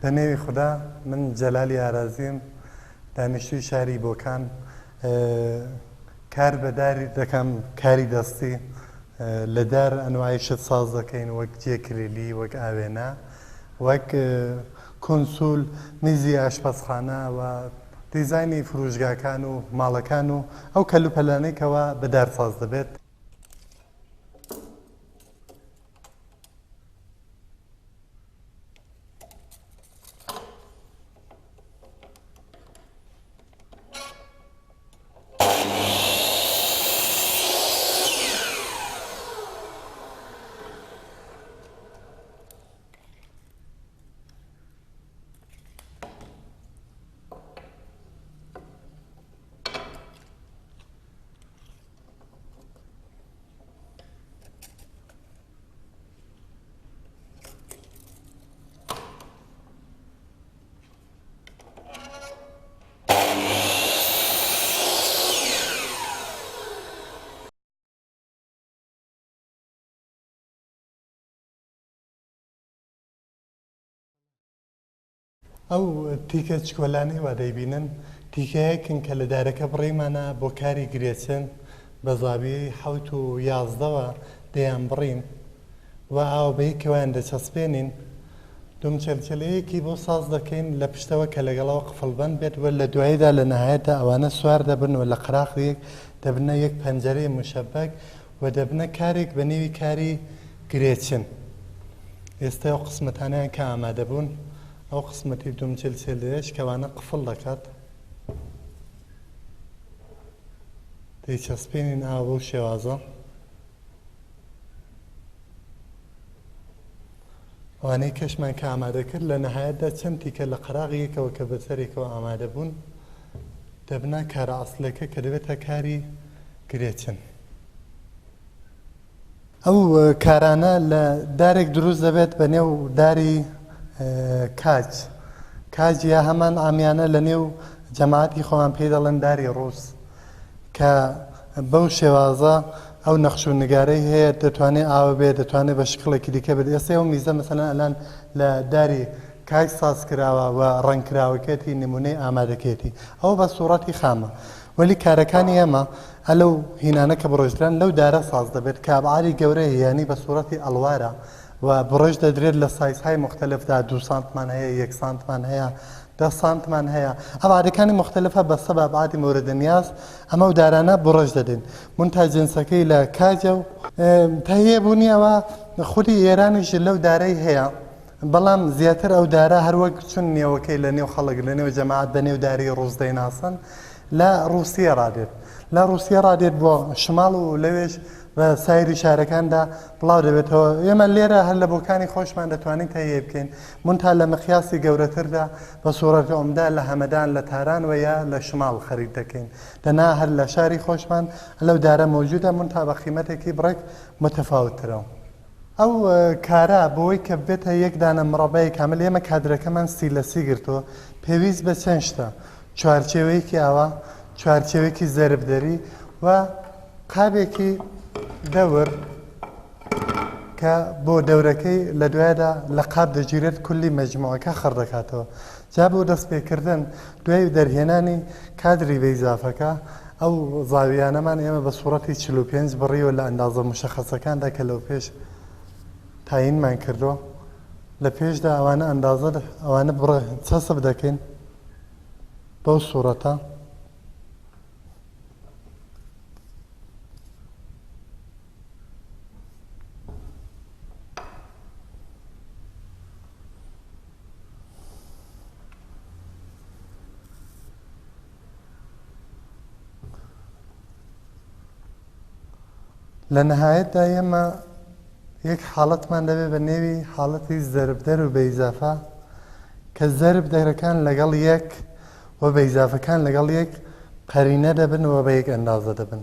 بەنێوی خوددا من جەلالی ئارازیم دانیشتووی شاری بۆکان کار بەداری دەکەم کاری دەستی لە دار ئەنوای شت ساز دەکەین وەک جێکرێلی وەک ئاوێنە وەک کۆنسول میزی ئاشپەزخانە و دیزایانی فروشگاکان و ماڵەکان و ئەو کەلوپەلانەیەکەوە بەدار ساز دەبێت. ئەو تیکە چکۆلانەی وا دەیبینن تیکەیەکن کە لە دارەکە بڕێمانە بۆ کاری گرێچن بە زاویەی 7 و 11ەوە دەیان بڕین و ئاوبەیەکەوەیان دەچەسپێنین دومچەلچەلەیەکی بۆ ساز دەکەین لە پشتەوە کە لەگەڵەوە قفڵبەند بێت و لە دواییدا لە نەهایەتە ئەوانە سوار دەبن و لە قراقێک دەبنە یەک پەنجەرەی مشەبەک و دەبنە کارێک بە نێوی کاری گرێچن. ئێستا ئەو قسمەتانیان کە ئامادەبوون ئەو قسمەتی دومچەلچەلەیەش کەوانە قفڵ دەکات دەیچەسپێنین ئاو بەو شێوازە ئەوانەی کەشمان کە ئامادە کرد لە نەهایەتدا چەند تیکە لە قەراغیەکەوە کە بەسەرێکەوە ئامادە بوون دەبنا کارە ئەسڵەکە کە دەبێتە کاری گرێچن. ئەو کارانە لە دارێک دروست دەبێت بە نێو داری کاج یا هەمان ئامیانە لە نێو جەماعەتی خۆمان پێی دەڵێن داری ڕووس کە بەو شێوازە ئەو نەخش و نگارەی هەیە دەتوانێت ئاوە بێت دەتوانێت بە شکڵێکی دیکە بێت. ئێستا ئەو میزە مەسەلەن ئەلان لە داری کاج ساز کراوە و ڕەنگکراوەکەتی نمونەی ئامادەکێتی ئەو بە سوورەتی خامە وەلی کارەکانی ئێمە ئەلەو هینانە کە بڕۆژدران لەو دارە ساز دەبێت کە ئابعاری گەورەی یانی بە سوورەتی ئەڵوارە و بڕۆژ دەدرێت لە سایزهای مختلفدا 2 سانتمان هەیە 1 سانتمان هەیە 10 سانتمان هەیە ئەبعادەکانی مختلفە بەسە بە ئەبعادی مۆردە نیاز ئەمە و دارانە بڕۆژ دەدەین مونتا جنسەکەی لە کاجە و تەهیە بوونیەوە خودی ئێرانیش لەو دارەی هەیە بەڵام زیاتر ئەو دارە هەروەک چون نێوەکەی لە نێو خەڵک لە نێو جەماعەت بە نێو داری ڕووس دەیناسن لە رووسیا ڕادێت لە رووسیا ڕادێت بۆ شماڵ و لەوێش بە سایری شارەکاندا بڵاو دەبێتەوە. ئێمە لێرە هەر لە بۆکانی خۆشمان دەتوانین تەهیە بکەین مونتا لە مقیاسی گەورەتردا بە سوورەتی عومدا لە هەمەدان لە تاران و یا لە شماڵ خەریک دەکەین دەنا هەر لە شاری خۆشمان لەو دارە مۆجودە مونتا بە قیمەتێکی بڕێک متەفاوتترەوە. ئەو کارە بۆی کە بێتە یەک دانە مڕەبای کامل ئێمە کادرەکەمان سیلەسی گرتووە پێویست بە چەند شتە چوارچێوەیەکی ئاوا چوارچێوەیەکی زەربدەری و قابێکی دەور کە بۆ دەورەکەی لە دوایدا لە قاب دەگیرێت کولی مەجموعەکە خڕ دەکاتەوە جا بۆ دەستپێکردن دوای دەرهێنانی کادری بەیزافەکە ئەو زاویانەمان ئێمە بە سوورەتی 45 بڕیوە لە ئەندازە مشەخەسەکاندا کە لەو پێش تاینمان کردووە لە پێشدا ئەوانە ئەندازە ئەوانە بڕە چەسب دەکەین بەو سوورەتە لە نەهایەتدا ئێمە یەک حاڵەتمان دەبێت بە نێوی حاڵەتی زەربدەر و بەیزافە کە زەربدەرەکان لەگەڵ یەک و بەیزافەکان لەگەڵ یەک قەرینە دەبن و بە یەک ئەندازە دەبن.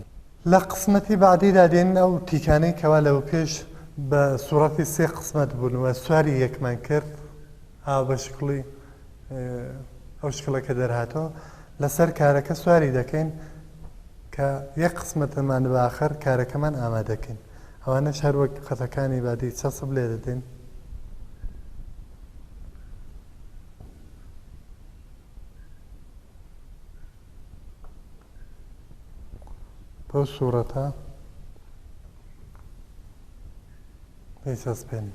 لە قسمەتی بەعدیدا دێن ئەو تیکانەی کەوا لەو پێش بە سوورەتی 3 قسمەت بوون و سواری یەکمان کرد ئاو بە شکڵی ئەو شکڵەکە دەرهاتەوە لەسەر کارەکە سواری دەکەین کە یەک قسمەتەمان بە ئاخر کارەکەمان ئامادەکەین ئەوانەش هەروەک قەتەکانی بادی چەسب لێ دەدەین بەو سوورەتە پێیچەسپێن.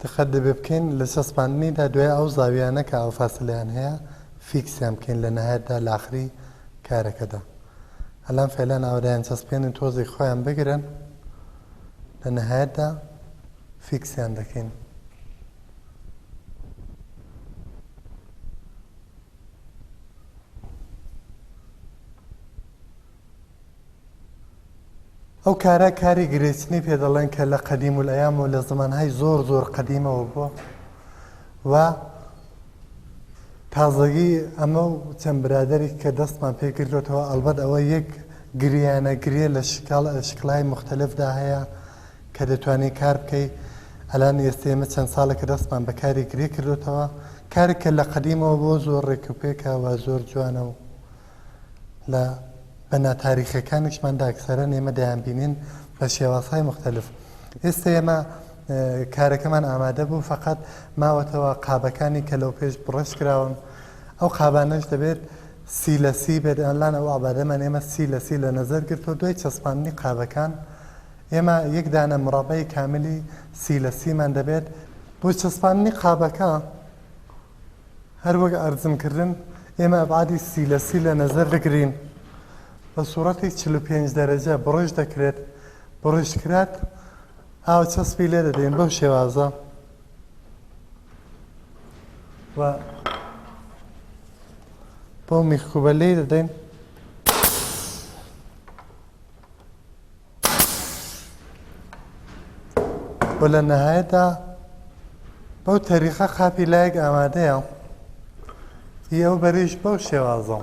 دقت دەبێ بکەین لە چەسپاندنیدا دوای ئەو زاویانە کە ئەو فاسلیان هەیە فیکسیان بکەین لە نەهایەتدا لە ئاخری کارەکەدا. هەلام فعلەن ئاوادایان چەسپێنن تۆزی خۆیان بگرن لە نەهایەتدا فیکسیان دەکەین. ئەو کارە کاری گرێچنی پێ دەڵێن کە لە قەدیم الئەیام و لە زمانهای زۆر زۆر قەدیمەوە بووە و تازەگی ئەمە و چەند برادەری کە دەستمان پێ کردوێتەوە ئەلبەت ئەوە یەک گریانە گرێ لە شکڵای مختلفدا هەیە کە دەتوانێت کار بکەی. ئەلان ئێستا ئێمە چەند ساڵێکە دەستمان بە کاری گرێ کردوێتەوە، کارێکە لە قەدیمەوە بۆ زۆر ڕێکوپێکە و زۆر جوانە و لە بەنا تاریخەکانیشماندا ئەکسەرەن ئێمە دەیانبینین بە شێوازهای مختلف. ئێستا ئێمە کارەکەمان ئامادە بوو، فقط ماوەتەوە قابەکانی کە لەو پێش بڕش کراون. ئەو قابانەش دەبێت سی لە سی بێت. ئەلان ئەو ئابادەمان ئێمە سی لە سی لە نەزەر گرتەوە. دوای چەسپاندنی قابەکان ئێمە یەک دانە مڕەبەی کاملی سی لە سیمان دەبێت. بۆ چەسپاندنی قابەکە هەروەک ئەرزمکردن ئێمە ئەبعادی سی لە سی لە نەزەر بگرین. بە سوورەتی 45 دەرەجە بڕش دەکرێت. بڕشکرات ئاو چەسپی لێ دەدەین بەو شێوازە و بۆ میخکوبەلەی دەدەین. و لە نەهایەتدا بەو تەریقە قاپی لایەک ئامادەیە. ئەو بەریش بەو شێوازە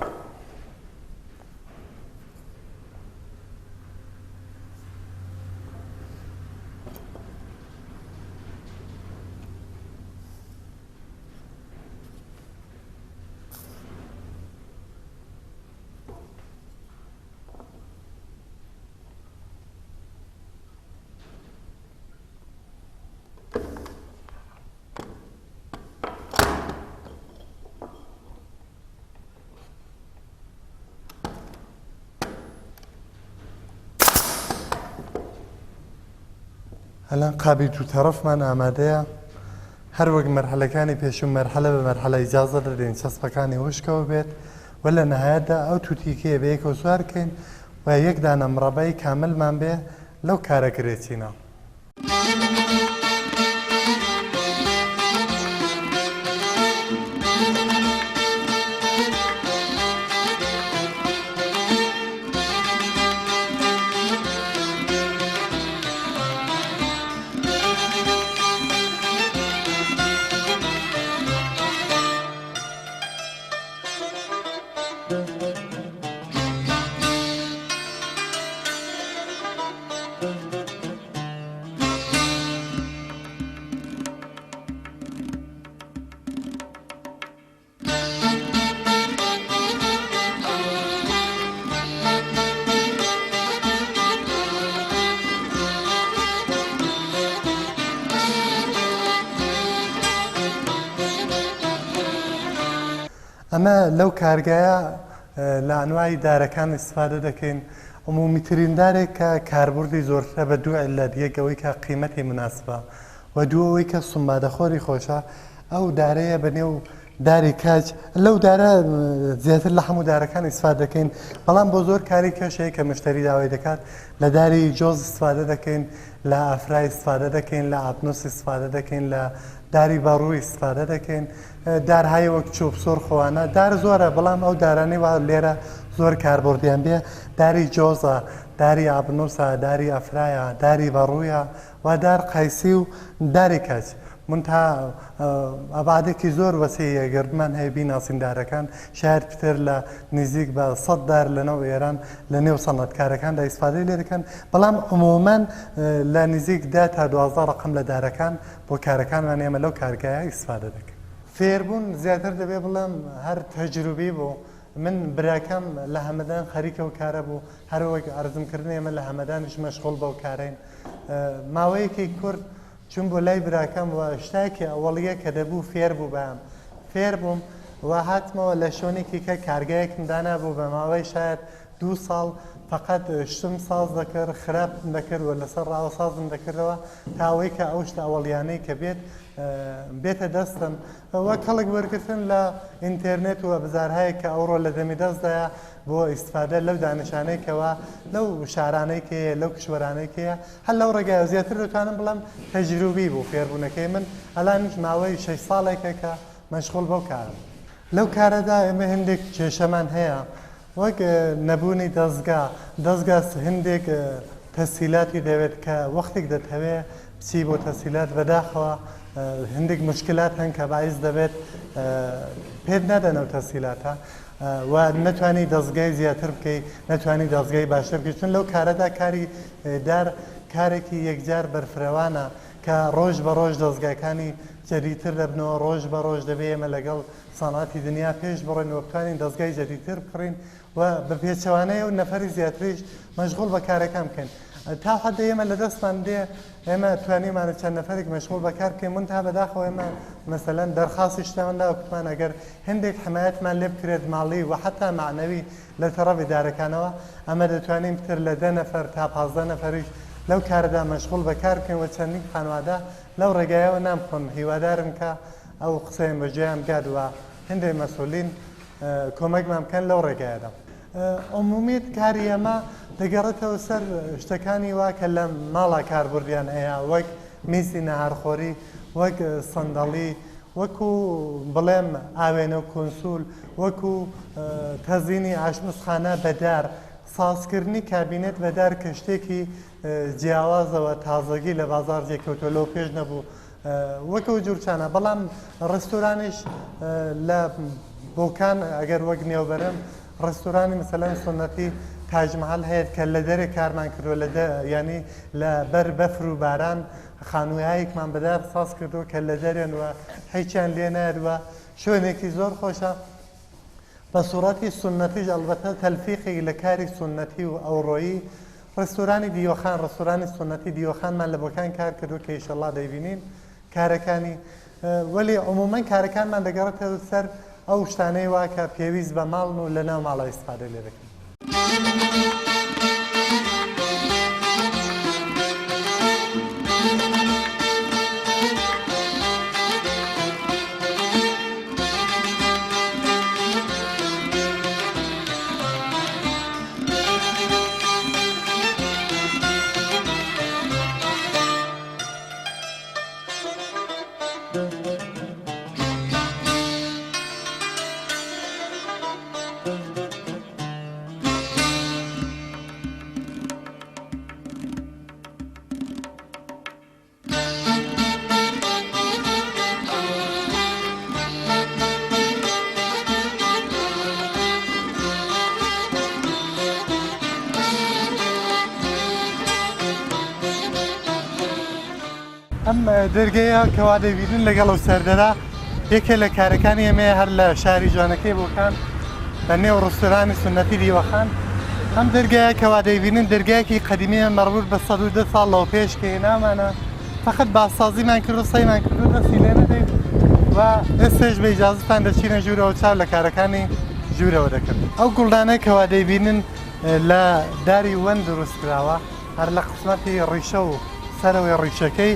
هەلان قابی دوو تەرەفمان ئامادەیە. هەروەک مەرحەلەکانی پێشوو مەرحەلە بە مەرحەلە ئیجازە دەدەین چەسپەکانی وشکەوە بێت و لە نەهایەتدا ئەو تووتیکەیە بە یەکەوە سوار بکەین و یەک دانە مڕەبەی کاملمان بێ لەو کارە گرێچینە. ئەمە لەو کارگایە لە ئەنواعی دارەکان ئیستفادە دەکەین. عمومیترین دارێک کە کاربوردی زۆرترە بە دوو عیلەت: یەک ئەوەی کە قیمەتی مناسبە و دوو ئەوەی کە سومبادەخۆری خۆشە. ئەو دارەیە بەنێو داری کاج لەو دارە زیاتر لە هەموو دارەکان ئیستفادە دەکەین، بەڵام بۆ زۆر کاری کێشەیە کە مشتری داوای دەکات لە داری جۆز ئیستفادە دەکەین، لە ئافرای ئیستفادە دەکەین، لە ئاپنوس ئیستفادە دەکەین، لە داری بەڕووی ئیستفادە دەکەین. دارهای وەک چوبسۆر خۆوانە دار زۆرە، بەڵام ئەو دارانەی وا لێرە زۆر کاربردیان بێ داری جۆزە، داری ئابنووسە، داری ئەفرایە، داری بەڕوویە و دار قایسی و داری کەچ. منتها ئەبعادێکی زۆر وەسیعە گەردمان هەیە بیناسین دارەکان. شاید پتر لە نزیک بە 100 دار لەنەو ئێران لە نێو سەنعەتکارەکاندا ئیستفادەی لێ دەکەن، بەڵام عمومەن لە نزیک 10 تا 12 ڕقم لە دارەکان بۆ کارەکانمان ئێمە لەو کارگایە ئیستفادە دەکەن. فێربوون زیاتر دەبێ بڵێم هەر تەجروبی بوو. من براکەم لە هەمەدان خەریکە و کارە بوو هەروەک ئەرزمکردنی ئێمە لە هەمەدانیش مەشغوڵ بەو کارین ماوەیەکی کورد چون بۆ لای براکەم و شتاکی ئەوەڵیە کە دەبوو فێر بوو بەم فێر بووم و هاتمەوە لە شوێنێکی کە کارگایەکم دانابوو بە ماوەی شاید 2 ساڵ فقط شتم ساز دەکرد خراپم دەکرد و لەسەر ڕاوە سازم دەکردەوە تاوەی کە ئەو شتە ئەوەڵیانەی کە بێتە دەستم وە کەڵک وەرگتن لە ئینتەرنێت و بزارهەیە کە ئەوڕۆ لە دەمی دەستدایە بۆ ئیسفادە لەو دانیشانەیەکەوە لەو شارانەی کەیە لەو کشوەرانەی کەیە هەر لەو ڕێگای زیاتر دەتوانم بڵم تەجروبی بوو فێربوونەکەی من ئەلانیش ماوەی 6 ساڵێکە کە مەشغوڵ بەو کارم لەو کارەدا ئێمە هەندێک کێشەمان هەیە وەک نەبوونی دەستگا هەندێک تەسهیلاتی دەوێت کە وەختێک دەتەوێت بچی بۆ تەسهیلات بەداخەوە هەندێک مشکلات هەن کە باعث دەبێت پێت نەدەنەوە تەسهیلاتە و نەتوانی دەستگای زیاتر بکەیت نەتوانی دەستگای باشتر بکەیت چون لەو کارەدا کاری دار کارێکی یەکجار بەرفرەوانە کە ڕۆژ بە ڕۆژ دەستگاکانی جەدیدتر دەبنەوە ڕۆژ بە ڕۆژ دەبێت ئێمە لەگەڵ سەنعاتی دنیا پێش بڕێنەوە بتوانین دەستگای جەدیدتر بکڕین و بە پێچەوانەیە و نەفەری زیاتریش مەشغوڵ بە کارەکان بکەن تا حد ئێمە لە دەستمان دێ ئێمە توانیمانە چەند نەفەرێک مەشغوڵ بەکار بکەین من تا بەداخەوە ئێمە مەسەلەن دەرخاستی شتەوەندا وەکتمان ئەگەر هەندێک حمایەتمان لێ بکرێت ماڵی و حتا معنەوی لە تەڕەف ئیدارەکانەوە ئەمە دەتوانین پتر لە 10 نەفەر تا 15 نەفەریش لەو کارەدا مەشغوڵ بەکار بکەین و چەندین خانوادا لەو ڕێگایەوە نامخۆن هیوادارم کە ئەو قسەیان بەجێیان بگات وە هەندێک مەسئولین کۆمەکمان بکەن لەو ڕێگایەدا عمومیت کاری ئەمە دەگەڕێتەوە سەر شتەکانی وا کە لە ماڵا کاربردیان هەیە وەک میزی نەهارخۆری وەک سەندەڵی وەکو بڵێم ئاوێنە و کۆنسول وەکو تەزیینی ئاشپزخانە بەدار سازکردنی کابینێت بەدار کە شتێکی جیاوازەوە تازەگی لە بازار جێکەوتۆ لەو پێش نەبوو وەکو جورچانە بەڵام ڕستورانیش لە بۆکان ئەگەر وەک نێوبەرم ڕستورانی مەسەلەن سنەتی تاجمەحەل هەیە کە لە دەرێ کارمان کردووە ینی لە بەر بەفر و باران خانوویایەکمان بەدار ساز کردووە کە لە دەرێن وە هیچیان لێ نایدوە شوێنێکی زۆر خۆشە بە سوڕەتی سنەتیش ئەلبەتە تەلفیقی لە کاری سنەتی و ئەوڕۆیی ڕستورانی دیۆخان ڕستورانی سنەتی دیۆخانمان لە بۆکان کار کردو کە ئیشەڵڵا دەیبینین کارەکانی وەلی عمومەن کارەکانمان دەگەڕێتەوە سەر ئەو شتانەی وا کە پێویست بە ماڵن و لەناو ماڵە ئیستفادە لێ دەکەین ئەم دەرگەیە کەوا دەبینن لەگەڵ ئەو سەردەدا یەکێک لە کارەکانی ئێمەیە هەر لە شاری جوانەکەی بۆکان لە نێو ڕستورانی سنەتی دیوەخان ئەم دەرگایە کەوا دەبینن دەرگایەکی قەدیمیە مەربوط بە 110 ساڵ لەوە پێش کە هێنامانە فقط باسازیمان کرد و سەیمان کردو دەستی لێ نەدەین و ئێستاش بە ئیجازەتان دەچینە ژوورەوە چاو لە کارەکانی ژوورەوە دەکەن ئەو گوڵدانە کەوا دەبینن لە داری وەن دروست کراوە هەر لە قسمەتی ڕیشە و سەرەوەی ڕیشەکەی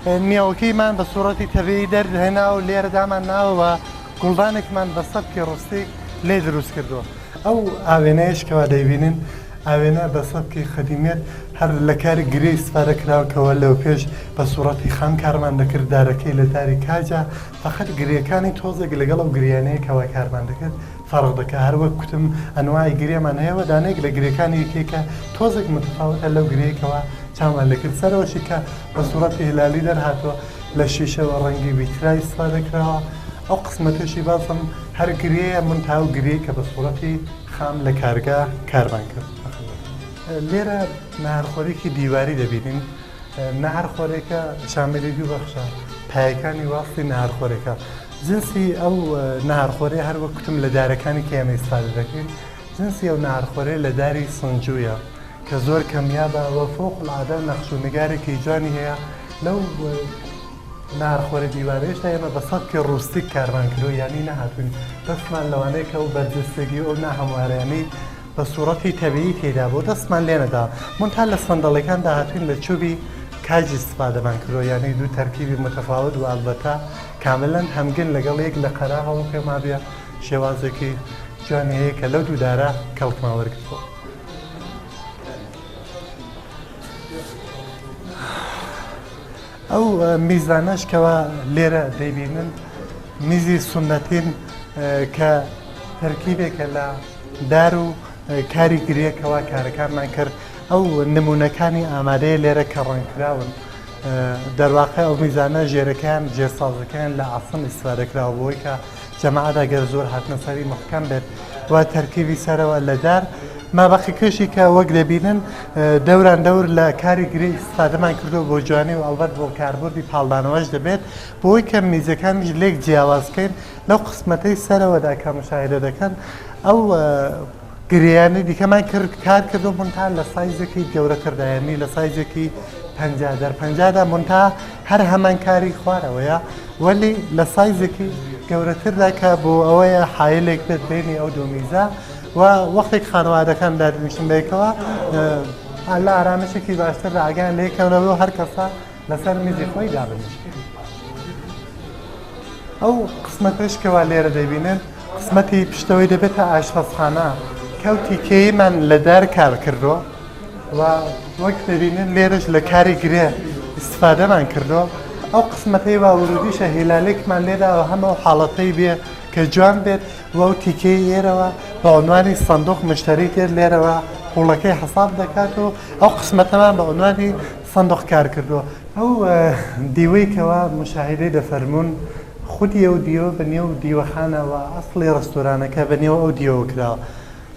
نیاوەکەیمان بە سوورەتی تەبیعی دەردهێنا و لێرەدامان ناوە گوڵدانێکمان بە سەبکی ڕستی لێ دروست کردووە ئەو ئاوێنەیەش کەوا دەیبینن ئاوێنە بە سەبکی خەدیمێت هەر لە کاری گرێ استفادە کراوەکەوە لەو پێش بە سوورەتی خام کارمان دەکرد دارەکەی لە داری کاجە فقط گرێەکانی تۆزێک لەگەڵ ئەو گریانەیە کەوا کارمان دەکرد فەرق دەکات هەروەک کوتم ئەنوای گرێمان هەیەوە دانێک لە گرێەکانی یەکێکە تۆزێک متفاوتە لەو گرەیەکەوە چامان لەکرد سەرەوەشی کە بە سوورەتی هلالی دەرهاتوە لە شیشەوە ڕەنگی ویترای استفادە کراوە ئەو قسمەتەشی باسم هەر گرەیە من تاو گرەیە کە بە سوورەتی خام لە کارگا کارمان کرد لێرە نەهارخۆرێکی دیواری دەبینین نەهارخۆرێکە شاملی دوو بەخشە پایەکانی واستی نەهارخۆرێکە جنسی ئەو ناهارخۆرێ هەر وەک کوتم لە دارەکانی کە ئێمە ئیستفادە دەکەین جنسی ئەو ناهارخۆرێ لە داری سنجوویە کە زۆر کەمیابە وە فۆقڵعادە نەخش و نگارێکی جوانی هەیە لەو ناهارخۆرە دیوارەیەشدا ئێمە بە سەبکی ڕوستیک کارمان کردو یانی نەهاتوین دەستمان لەوانەیە کە ئەو بەرجەستگی ئەو ناهەموارانەی بە سوورەتی تەبیعی تێدا بۆ دەستمان لێ نەدا منتها لە سەندەڵەکان داهاتوین لە چوبی کاج استفادەمان کردو یانی دوو تەرکیبی متەفاوت و ئالبەتە کاملەن هەمگن لەگەڵ یەک لە قەراغەوە پێما بێ شێوازێکی جوانی هەیە کە لەو دوودارە کەڵکمان وەرگرتەوە. ئەو میزانەش کەوا لێرە دەیبینن میزی سونەتین کە تەرکیبێکە لە دار و کاری گرێکەوە کارەکانمان کرد ئەو نمونونەکانی ئامادەیە لێرە کە ڕەنکراون دەرواقع ئەو میزانە ژێرەکان جێسازەکان لە ئاسم ئیسفادەکراوە بۆی کە جەماعەدا گەر زۆر هاتنە سەری محکەم بێت و تەرکیبی سەرەوە لە دار مابەقی کەشی کە وەک دەبینن دەوران دەور لە کاری گرێ ئیسفادەمان کردو بۆ جوانی و ئەڵبەت بۆ کاربردی پاڵدانەوەش دەبێت بۆی کە میزەکانیش لێک جیاوازکەین لەو قسمەتەی سەرەوەدا کە مشاهدە دەکەن ئەو گریانی دیکەمان کرد کار کردو منتها لە سایزێکی گەورەتردایانی لە سایزێکی 50 دەرپەنجادا منتها هەر هەمان کاری خوارەوەیە وەلی لە سایزێکی گەورەتردا کە بۆ ئەوەیە حایلێک بێت بینی ئەو دوو میزە و وەختێک خانەوادەکان دادنیشن بێکەوە لە ئارامشێکی باشتر ڕاگەیان لێکەونەوە و هەر کەسە لەسەر میزی خۆی دابنیشن. ئەو قسمەتشکەوە لێرە دەبینن قسمەتی پشتەوەی دەبێتە ئاشپەزخانە کەوتی کێیمان لە دار کار کردووە و وەک دەبینن لێرەش لە کاری گرێ ئیسفادەمان کردووە ئەو قسمەتەی واورودیشە هیلالێکمان لێداوە هەمە حاڵەتەی بێ کە جوان بێت و ئەو تیکەی ئێرەوە بە عنوانی سندوق مشتری تێر لێرەوە قوڵەکەی حساب دەکات و ئەو قسمەتەمان بە عنوانی سندوق کار کردووە ئەو دیوەی کەوا مشاهدەی دەفەرمونون خودی ئەو دیوە بەنێو دیوەخانەوە ئەسڵی ڕستورانەکە بەنێو ئەو دیوە کراوە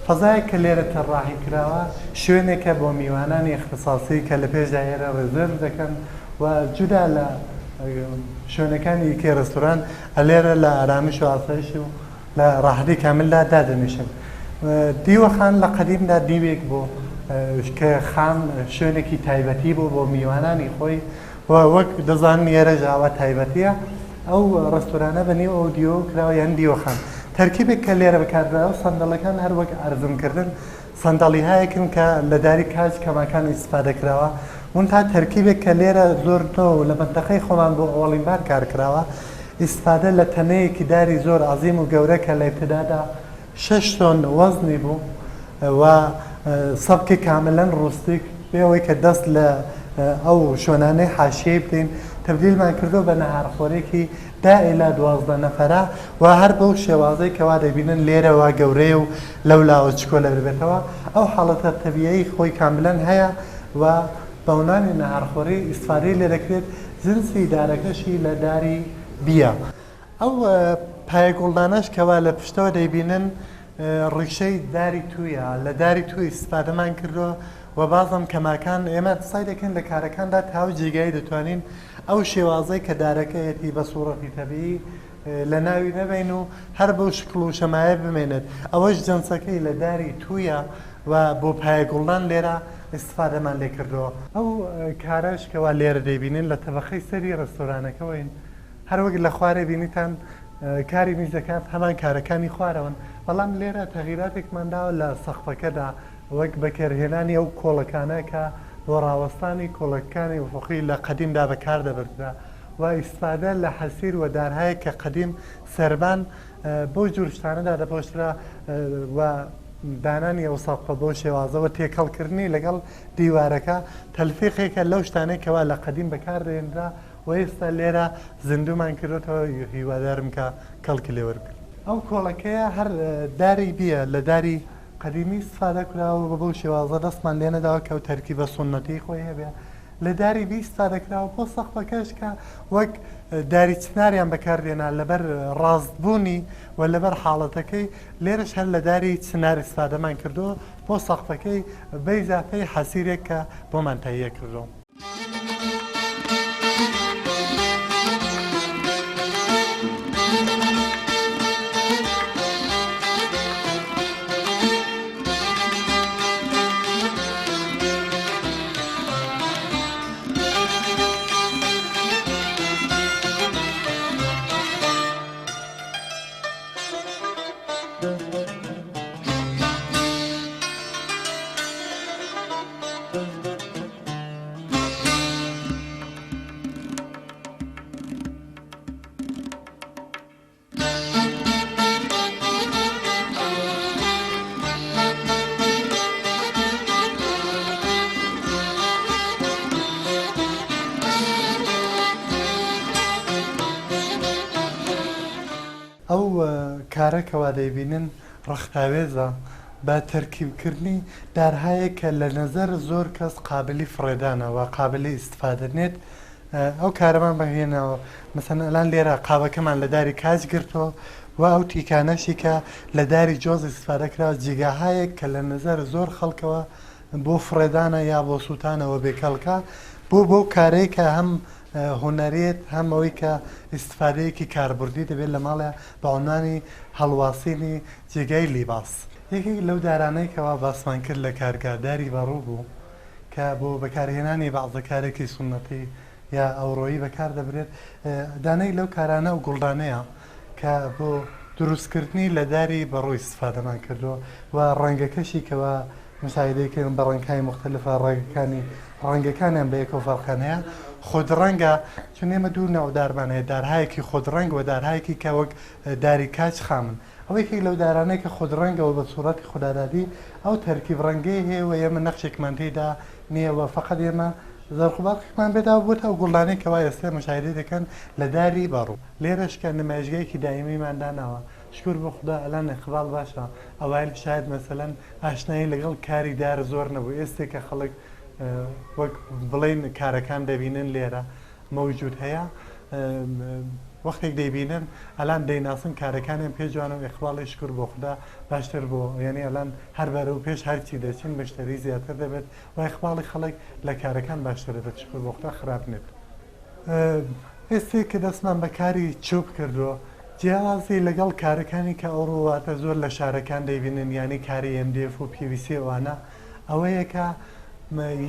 فەزای کە لێرە تەڕاحی کراوە شوێنێکە بۆ میوانانی اختصاسی کە لە پێشدا ئێرە ڕێزێرڤ دەکەن و جودا لە شوێنەکانی کێ ڕستوران ئەلێرە لە ئارامش و ئاسایش و لە ڕاحەتی کاملدا دادەنیشن. دیوەخان لە قەدیمدا دیوێک بوو کە خام شوێنێکی تایبەتی بوو بۆ میوانانی خۆی و وەک دەزانن ئێرە ژاوە تایبەتیە ئەو ڕستورانە بەنێو ئەو دیوە کراوە یان دیوەخان تەرکیبێک کە لێرە بەکاردراوە سەندەڵەکان هەر وەک ئەرزمکردن سەندەڵی هایەکن کە لە داری کاج کەماکان ئیسفادەکراوە منتها تەرکیبێک کە لێرە زۆر تۆ لە منتەقەی خۆمان بۆ ئەوڵین بار کارکراوە ئیسفادە لە تەنەیەکی داری زۆر عەزیم و گەورە کە لە ابتدادا 6 تۆن وەزنی بوو و سەبکی کاملەن ڕوستیک بێەوەی کە دەست لە ئەو شوێنانەی حاشیەی بدەین تبدیلمان کردو بە نەهارخۆرێکی 10 إلى 12 نەفەرە و هەر بەو شێوازەی کەوا دەبینن لێرەوە گەورەیە و لەولاوە چکۆلە بێتەوە ئەو حاڵەتە تەبیعی خۆی کاملەن هەیە و بە عنوانی نەهارخۆری ئیسفادەی لێ دەکرێت جنسی دارەکەشی لە داری بیە. ئەو پایەگوڵدانەش کەوا لە پشتەوە دەیبینن ڕیشەی داری تویە لە داری توی ئیسفادەمان کردووە و بازم کەماکان ئێمە سای دەکەن لە کارەکاندا تاو جێگایی دەتوانین ئەو شێوازەی کە دارەکەیەتی بە سوورەتی تەبیعی لە ناوی نەبین و هەر بەو شکل و شەمایە بمێنێت ئەوەش جەنسەکەی لە داری تویە و بۆ پایەگوڵدان لێرە ئیسفادەمان لێ کردەوە. ئەو کارەش کەوا لێرە دەیبینن لە تەبەخەی سەری ڕستۆرانەکەوەین هەر وەک لە خوارێ بینیتان کاری میزەکان هەمان کارەکانی خوارەوەن بەڵام لێرە تەغیراتێکمان داوە لە سەقفەکەدا وەک بەکارهێنانی ئەو کۆڵەکانە کە بۆ ڕاوەستانی کۆڵەکانی وفقی لە قەدیمدا بەکار دەبردرا و ئیسفادە لە حەسیر و دارهایە کە قەدیم سەربان بۆ جوورشتانەدا دەپۆشرا و دانانی ئەو سەقفە بۆ شێوازەوە تێکەڵکردنی لەگەڵ دیوارەکە تەلفیقێکە لەو شتانەی لە قەدیم بەکار دێنرا و ئێستا لێرە زیندومان کردوتەوە هیوادارم کە کەڵکی لێ وەرگرت. ئەو کۆڵەکەیە هەر داری بیە لە داری قەدیمی ئیسفادە کراوە بە بەو شێوازە دەستمان لێ نەداوە کە تەرکیبە سونەتی خۆی هەبێ لە داری بی ئیسفادەکراوە بۆ سەقفەکەش کە وەک داری چناریان بەکاردێنا لەبەر ڕاستبوونی و لەبەر حاڵەتەکەی لێرەش هەر لە داری چنار ئیسفادەمان کردووە بۆ سەقفەکەی بە ئیزافەی حەسیرێک کە بۆمان تەهیە کردووە. کارێکەوە دەیبینن ڕەختاوێزە بە تەرکیبکردنی دارهایە کە لە نەزەر زۆر کەس قابلی فڕێدانەوە قابلی ئیسفادەنێت ئەو کارەمان بەهێنەوە مەسەن ئەلان لێرە قاوەکەمان لە داری کاج گرتەوە و ئەو تیکانەشی کە لە داری جۆز ئیسفادەکرا جێگاهایەک کە لە نەزەر زۆر خەڵکەوە بۆ فڕێدانە یا بۆ سووتانەوە بێکەڵکە بۆ کارەیە کە هەم هوەرێت هەم ئەوەی کە ئیسفادەیەکی کاربردی دەبێت لە ماڵە بە عنوانی هەڵواسینی جێگای لیباس یەکێک لەو دارانەی کەوا باسمان کرد لە کارگاداری بەڕوو بوو کە بۆ بەکارهێنانی بەعزەکارێکی سنەتی یا ئەوڕۆیی بەکار دەبرێت دانەی لەو کارانە و گوڵدانەیە کە بۆ دروستکردنی لە داری بەڕووی استفادەمان کردووە و ڕەنگەکەشی کەەوە مساعدەیەکردن بە ڕەنگەکانی مختلفە ڕەنگەکانیان بە یەکەوە فەرقانەیە خۆدڕەنگە چون ئێمە دوو ناودارمان هەیە دارهایەکی خۆدڕەنگ و دارهایەکی کە وەک داری کاج خامن ئەوەیەکی لەو دارانەی کە خۆدڕەنگەوە بە سوورەتی خوددادادی ئەو تەرکیب ڕەنگەی هەیە و ئێمە نەخشێکمان تێدا نییەوە فقط ئێمە زەرقوباقێکمان بێدا بووە ئەو گوڵانەی کەوا ئێستا مشاهدە دەکەن لە داری بەڕوو لێرەشکە نمایشگەیەکی دایمیمانداناوە شکر بۆ خوددا ئەلان اقبال باشە ئەوایل شاید مەسەلەن ئاشنایی لەگەڵ کاری دار زۆر نەبوو ئێستێک کە خەڵک وەک بڵین کارەکان دەبینن لێرە مەوجود هەیە وەختێک دەیبینن ئەلان دەیناسن کارەکانیان پێ جوانە و اقباڵی شکر بۆ خوددا باشتر بۆ یعنی ئەلان هەر بەرە و پێش هەرچی دەچین بەشتری زیاتر دەبێت و اقباڵی خەڵک لە کارەکان باشتر دەبێت شکر بۆ خوددا خراپ نێت ئێستێک کە دەستمان بە کاری چوب کردووە جیازی لەگەڵ کارەکانی کە ئەوڕواتە زۆر لە شارەکان دەیبینن ینی کاری MDF و PVC وانە ئەوەیەکە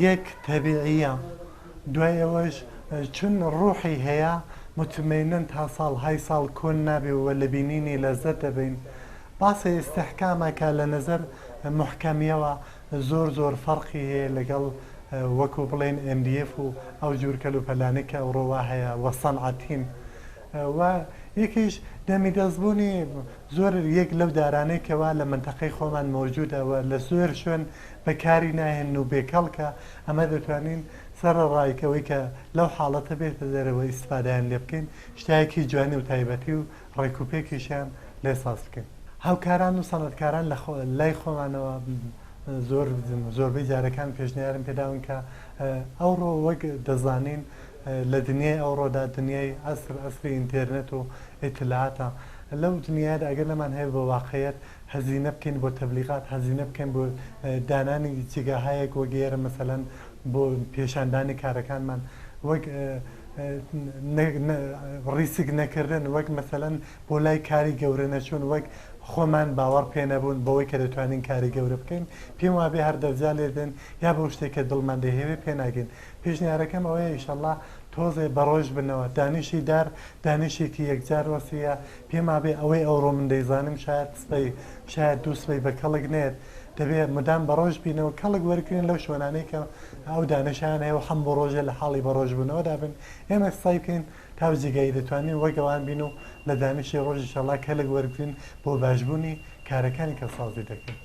یەک تەبیعیە دوای ئەوەش چون ڕوحی هەیە متمەینن تا ساڵهای ساڵ کۆن نابێ و لە بینینی لەزەت دەبین باسی ئیستحکامەکە لە نەزەر محکەمیەوە زۆر فەرقی هەیە لەگەڵ وەکو بڵێن MDF و ئەو جور کەلوپەلانەی کە ئەوڕۆوا هەیە وە سەنعەتین و یەکیش دەمی دەستبوونی زۆر یەک لەو دارانەی کەوا لە منتەقەی خۆمان مەوجودەوە لە زۆر شوێن بەکاری ناهێن و بێکەڵکە ئەمە دەتوانین سەرڕایکەوەی کە لەو حاڵەتە بێتە دەرەوە ئیسفادەیان لێ بکەین شتایەکی جوانی و تایبەتی و ڕێکوپێکیشیان لێ ساز بکەین هاوکاران و سەنەتکاران لە لای خۆمانەوە زۆربەی جارەکان پێشنیارم پێداون کە ئەوڕۆ وەک دەزانین لە دنیای ئەوڕۆدا دنیای ئەسری ئینتەرنێت و ئیتلاعاتە لەو دنیادا ئەگەر لەمان هەیە بە واقعیت هەزینە بکەین بۆ تەبلیغات هەزینە بکەین بۆ دانانی جێگاهایەک وەگەیرە مەسەلەن بۆ پێشاندانی کارەکانمان وەک ڕیسک نەکردن وەک مەسەلەن بۆ لای کاری گەورە نەچوون وەک خۆمان باوەڕ پێ نەبوون بەوەی کە دەتوانین کاری گەورە بکەین پێم وابێ هەر دەرجا لێدن یا بەو شتێکە دڵمان دەهێوێ پێ ناگەین پێشنیارەکەم ئەوەیە ئینشەڵڵا تۆزێ بەڕۆژ بنەوە دانیشی دار دانیشێکی یەکجار وەسیە پێم وابێ ئەوەی ئەوڕۆ من دەیزانم شاید دووسبەی بە کەڵک نێت دەبێت مدام بەڕۆژ بینەوە کەڵک وەرگین لەو شوێنانەی کە ئەو دانشیان هەیە و هەم بۆ ڕۆژە لە حاڵی بەڕۆژ بوونەوە دابن ئێمە سای بکەین تا جێگایی دەتوانین وەگەوان بین و لە دانیشی ڕۆژی شەڵا کەلک وەرگین بۆ باشبوونی کارەکانی کە سازی دەکەین.